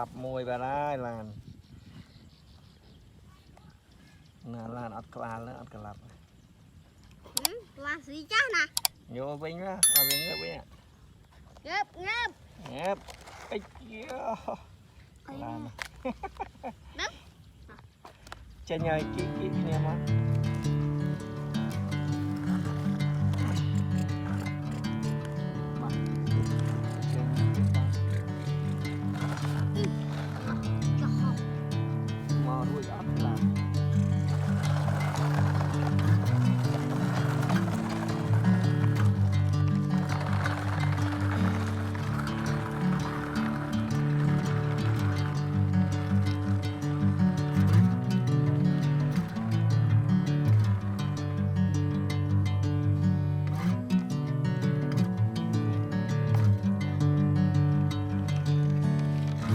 ลับมวยไปได้ลานน่าลานอัดกลาแล้วอัดกลับ là gì chắc nè โยวิ่งนะเอาวิ่งเงือบวิ่ง ngớp ngớp เงือบไอ้เหี้ยลานจะใหญ่กิ๊กเนี่ยมั้งมาด้วยอัดลาน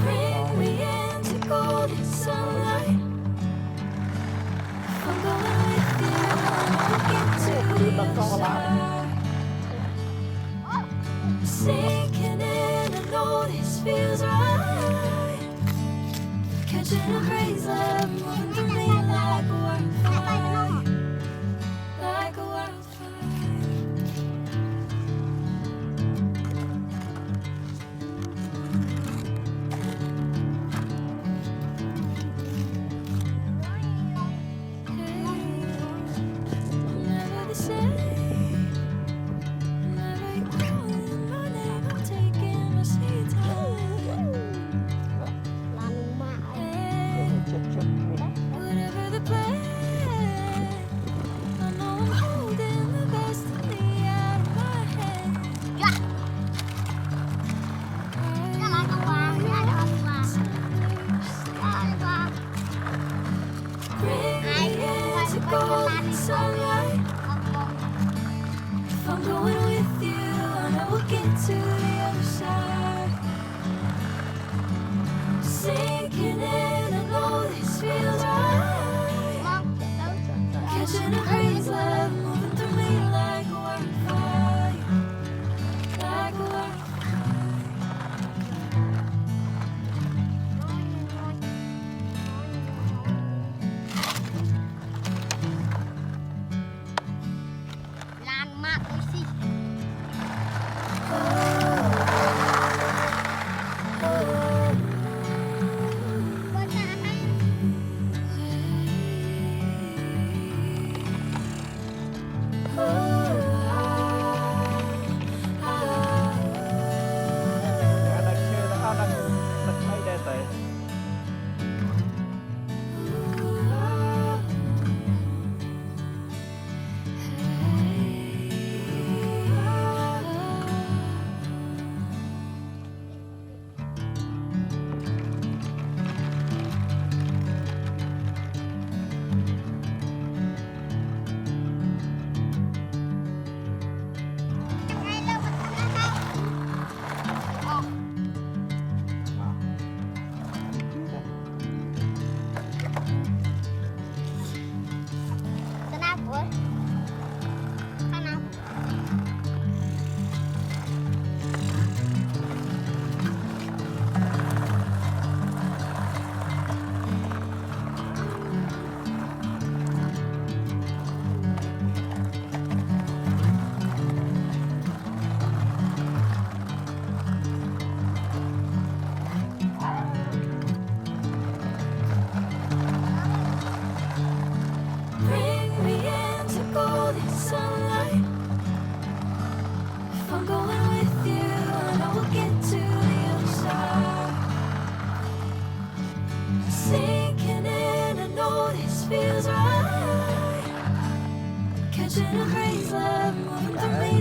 Bring me into golden sunlight. I'm going with you. Looking to the other side. Sinking in, I know this feels right. Catching a crazy love, moving through me like a wildfire. Like a Never the same. Never you calling my name. I'm taking my sweet time. Whatever the plan, I know I'm holding the best of me out of my hand. Bring me into golden sunlight. If I'm going with you, I know we'll get to the other side. Sinking in, I know this feels right. Catching a crazy love, moving through me like a wildfire. Like a lan mạc ơi xí con nhà này Anak kecil, anak mai dah tay. ngay đâu mà con nhà này kenapa kenapa Bring me into golden sunlight. If I'm going with you, I know we'll get to the other side. Sinking in, I know this feels right. Catching a crazy love, moving through me